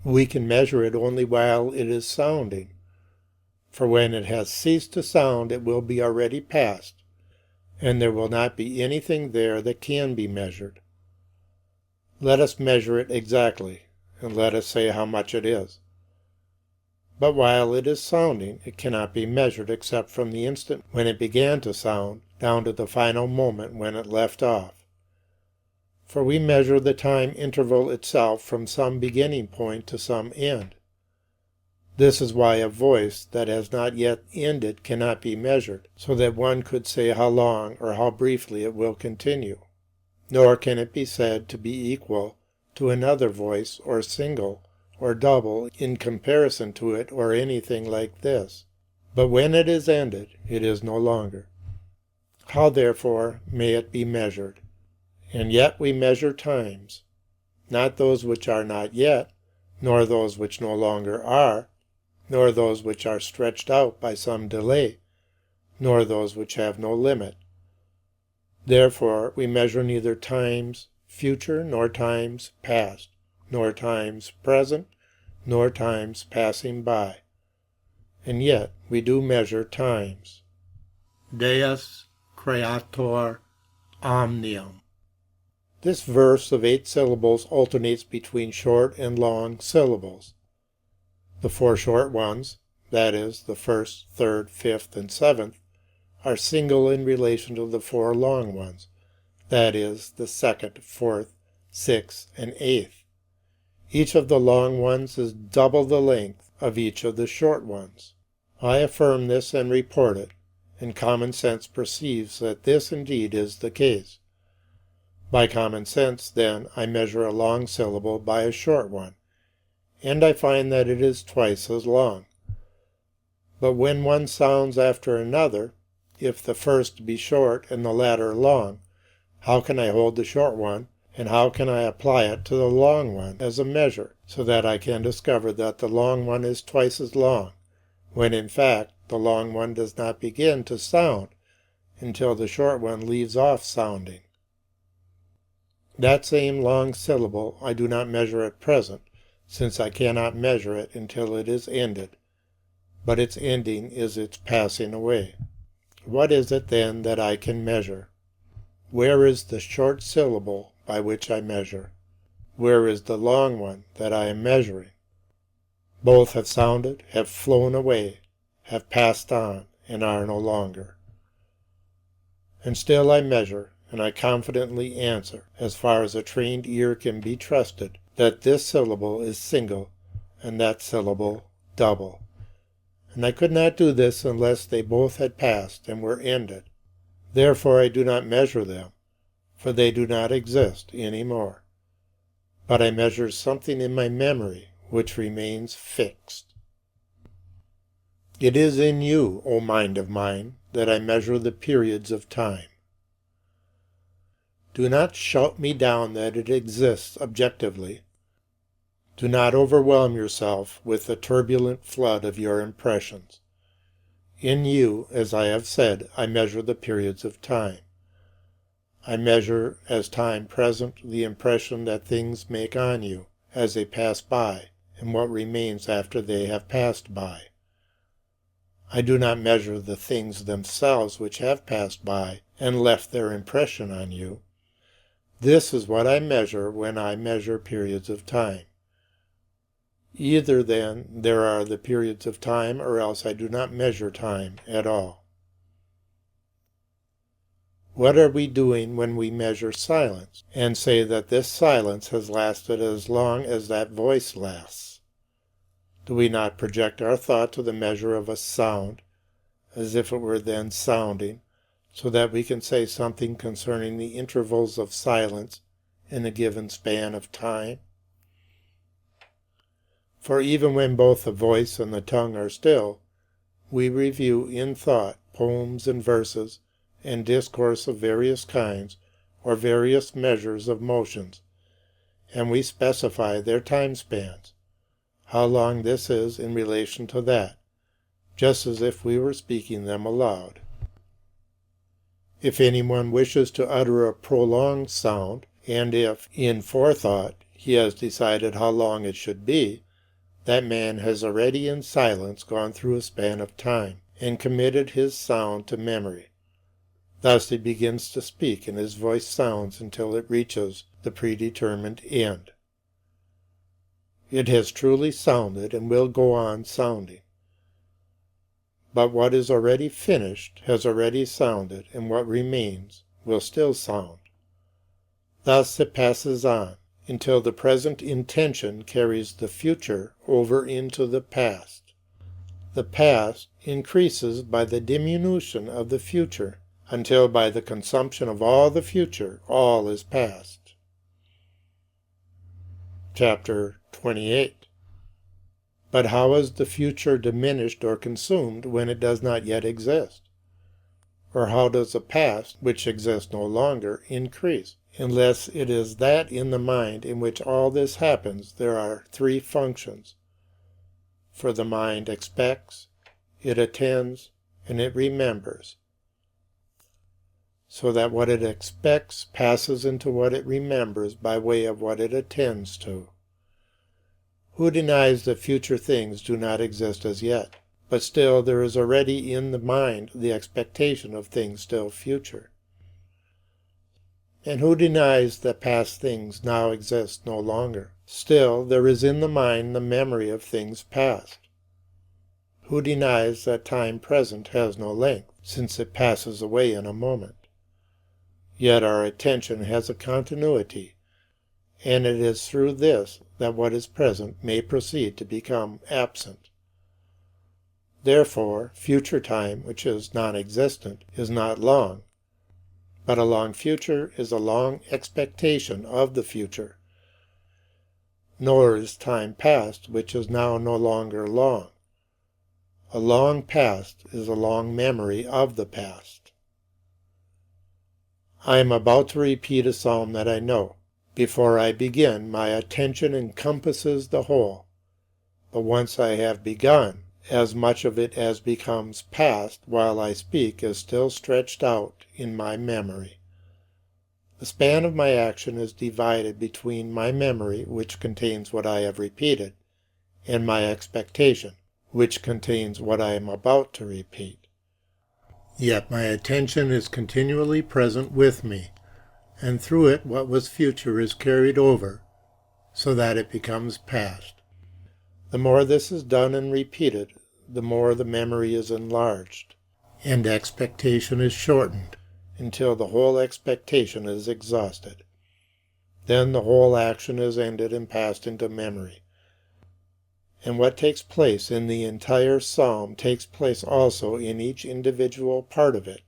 We can measure it only while it is sounding, for when it has ceased to sound it will be already past, and there will not be anything there that can be measured. Let us measure it exactly, and let us say how much it is. But while it is sounding, it cannot be measured except from the instant when it began to sound down to the final moment when it left off. For we measure the time interval itself from some beginning point to some end. This is why a voice that has not yet ended cannot be measured, so that one could say how long or how briefly it will continue. Nor can it be said to be equal to another voice, or single, or double in comparison to it, or anything like this. But when it is ended, it is no longer. How therefore may it be measured? And yet we measure times, not those which are not yet, nor those which no longer are, nor those which are stretched out by some delay, nor those which have no limit. Therefore we measure neither times future, nor times past, nor times present, nor times passing by. And yet we do measure times. Deus creator omnium. This verse of 8 syllables alternates between short and long syllables. The 4 short ones, that is, the 1st, 3rd, 5th, and 7th, are single in relation to the 4 long ones, that is, the 2nd, 4th, 6th, and 8th. Each of the long ones is double the length of each of the short ones. I affirm this and report it, and common sense perceives that this indeed is the case. By common sense, then, I measure a long syllable by a short one, and I find that it is twice as long. But when one sounds after another, if the first be short and the latter long, how can I hold the short one, and how can I apply it to the long one as a measure, so that I can discover that the long one is twice as long, when in fact the long one does not begin to sound until the short one leaves off sounding? That same long syllable I do not measure at present, since I cannot measure it until it is ended, but its ending is its passing away. What is it then that I can measure? Where is the short syllable by which I measure? Where is the long one that I am measuring? Both have sounded, have flown away, have passed on, and are no longer. And still I measure, and I confidently answer, as far as a trained ear can be trusted, that this syllable is single, and that syllable double. And I could not do this unless they both had passed and were ended. Therefore I do not measure them, for they do not exist any more. But I measure something in my memory which remains fixed. It is in you, O mind of mine, that I measure the periods of time. Do not shout me down that it exists objectively. Do not overwhelm yourself with the turbulent flood of your impressions. In you, as I have said, I measure the periods of time. I measure as time present the impression that things make on you as they pass by, and what remains after they have passed by. I do not measure the things themselves which have passed by and left their impression on you. This is what I measure when I measure periods of time. Either then there are the periods of time, or else I do not measure time at all. What are we doing when we measure silence, and say that this silence has lasted as long as that voice lasts? Do we not project our thought to the measure of a sound, as if it were then sounding, so that we can say something concerning the intervals of silence in a given span of time? For even when both the voice and the tongue are still, we review in thought poems and verses and discourse of various kinds, or various measures of motions, and we specify their time spans, how long this is in relation to that, just as if we were speaking them aloud. If anyone wishes to utter a prolonged sound, and if, in forethought, he has decided how long it should be, that man has already in silence gone through a span of time, and committed his sound to memory. Thus he begins to speak, and his voice sounds until it reaches the predetermined end. It has truly sounded and will go on sounding. But what is already finished has already sounded, and what remains will still sound. Thus it passes on, until the present intention carries the future over into the past. The past increases by the diminution of the future, until by the consumption of all the future, all is past. Chapter 28. But how is the future diminished or consumed when it does not yet exist? Or how does the past, which exists no longer, increase? Unless it is that in the mind in which all this happens there are three functions. For the mind expects, it attends, and it remembers. So that what it expects passes into what it remembers by way of what it attends to. Who denies that future things do not exist as yet? But still there is already in the mind the expectation of things still future. And who denies that past things now exist no longer? Still there is in the mind the memory of things past. Who denies that time present has no length, since it passes away in a moment? Yet our attention has a continuity, and it is through this that what is present may proceed to become absent. Therefore, future time, which is non-existent, is not long, but a long future is a long expectation of the future. Nor is time past, which is now no longer long. A long past is a long memory of the past. I am about to repeat a psalm that I know. Before I begin, my attention encompasses the whole. But once I have begun, as much of it as becomes past while I speak is still stretched out in my memory. The span of my action is divided between my memory, which contains what I have repeated, and my expectation, which contains what I am about to repeat. Yet my attention is continually present with me, and through it what was future is carried over, so that it becomes past. The more this is done and repeated, the more the memory is enlarged, and expectation is shortened, until the whole expectation is exhausted. Then the whole action is ended and passed into memory. And what takes place in the entire psalm takes place also in each individual part of it,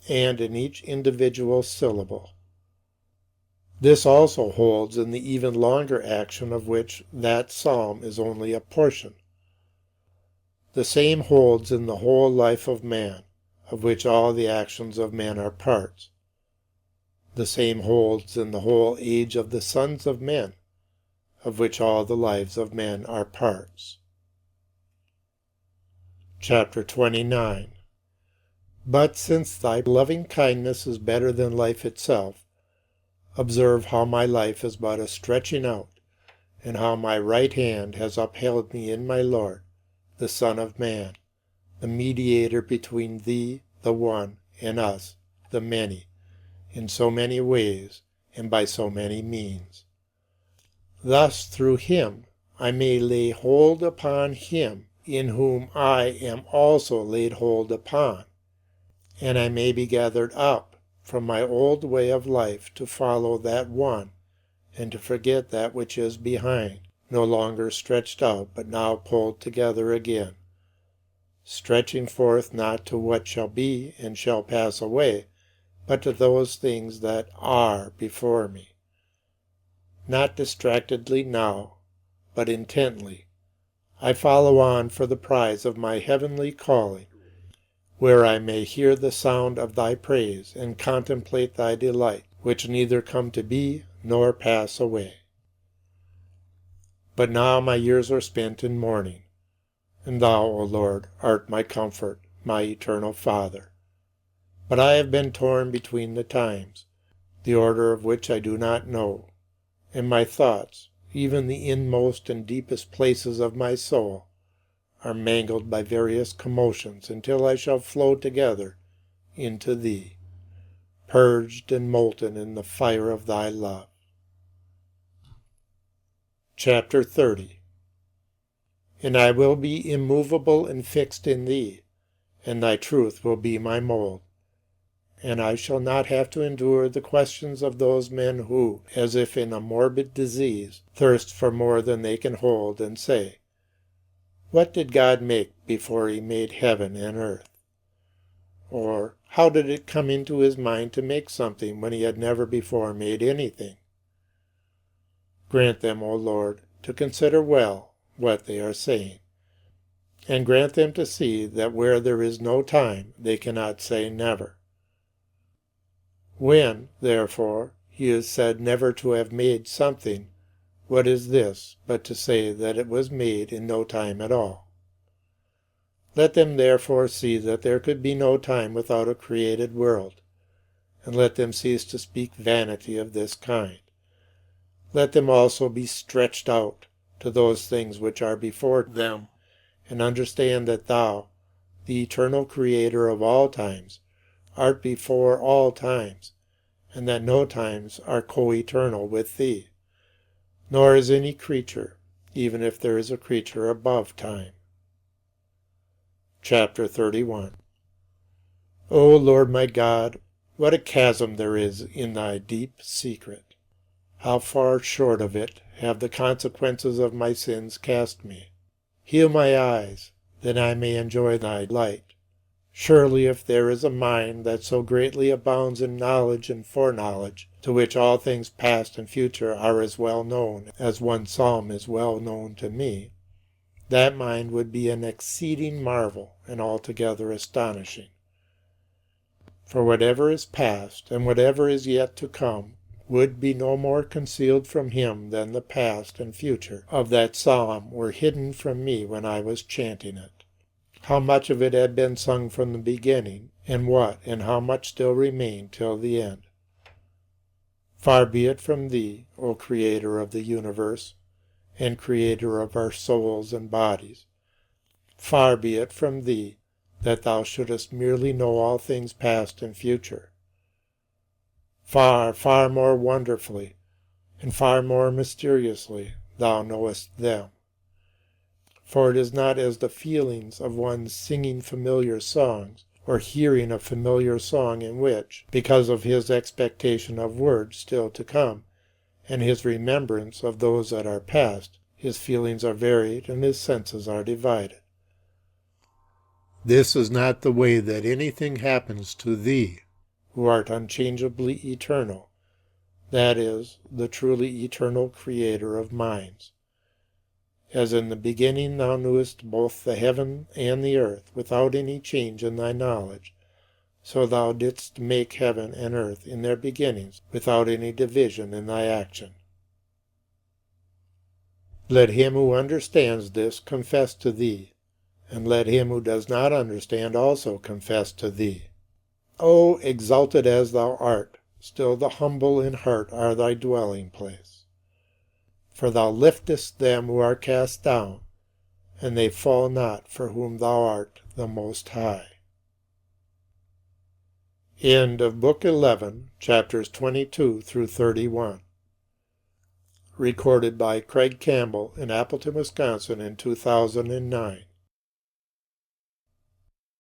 and in each individual syllable. This also holds in the even longer action of which that psalm is only a portion. The same holds in the whole life of man, of which all the actions of men are parts. The same holds in the whole age of the sons of men, of which all the lives of men are parts. Chapter 29. But since thy loving kindness is better than life itself, observe how my life is but a stretching out, and how my right hand has upheld me in my Lord, the Son of Man, the mediator between thee, the one, and us, the many, in so many ways and by so many means. Thus through him I may lay hold upon him in whom I am also laid hold upon, and I may be gathered up from my old way of life to follow that one, and to forget that which is behind, no longer stretched out, but now pulled together again, stretching forth not to what shall be and shall pass away, but to those things that are before me. Not distractedly now, but intently, I follow on for the prize of my heavenly calling, where I may hear the sound of thy praise and contemplate thy delight, which neither come to be nor pass away. But now my years are spent in mourning, and thou, O Lord, art my comfort, my eternal Father. But I have been torn between the times, the order of which I do not know, and my thoughts, even the inmost and deepest places of my soul, are mangled by various commotions until I shall flow together into Thee, purged and molten in the fire of Thy love. Chapter 30. And I will be immovable and fixed in Thee, and Thy truth will be my mold. And I shall not have to endure the questions of those men who, as if in a morbid disease, thirst for more than they can hold, and say, "What did God make before He made heaven and earth?" Or, "How did it come into His mind to make something when He had never before made anything?" Grant them, O Lord, to consider well what they are saying, and grant them to see that where there is no time they cannot say never. When, therefore, He is said never to have made something, what is this but to say that it was made in no time at all? Let them therefore see that there could be no time without a created world, and let them cease to speak vanity of this kind. Let them also be stretched out to those things which are before them, and understand that Thou, the eternal Creator of all times, art before all times, and that no times are co-eternal with Thee, nor is any creature, even if there is a creature above time. Chapter 31. O Lord my God, what a chasm there is in Thy deep secret! How far short of it have the consequences of my sins cast me! Heal my eyes, that I may enjoy Thy light. Surely if there is a mind that so greatly abounds in knowledge and foreknowledge, to which all things past and future are as well known as one psalm is well known to me, that mind would be an exceeding marvel and altogether astonishing. For whatever is past and whatever is yet to come would be no more concealed from him than the past and future of that psalm were hidden from me when I was chanting it. How much of it had been sung from the beginning, and what and how much still remained till the end. Far be it from Thee, O Creator of the universe, and Creator of our souls and bodies, far be it from Thee that Thou shouldest merely know all things past and future. Far, far more wonderfully, and far more mysteriously, Thou knowest them. For it is not as the feelings of one singing familiar songs, or hearing a familiar song in which, because of his expectation of words still to come, and his remembrance of those that are past, his feelings are varied and his senses are divided. This is not the way that anything happens to Thee, who art unchangeably eternal, that is, the truly eternal Creator of minds. As in the beginning Thou knewest both the heaven and the earth without any change in Thy knowledge, so Thou didst make heaven and earth in their beginnings without any division in Thy action. Let him who understands this confess to Thee, and let him who does not understand also confess to Thee. O exalted as Thou art, still the humble in heart are Thy dwelling place. For Thou liftest them who are cast down, and they fall not for whom Thou art the Most High. End of Book 11, chapters 22 through 31. Recorded by Craig Campbell in Appleton, Wisconsin in 2009.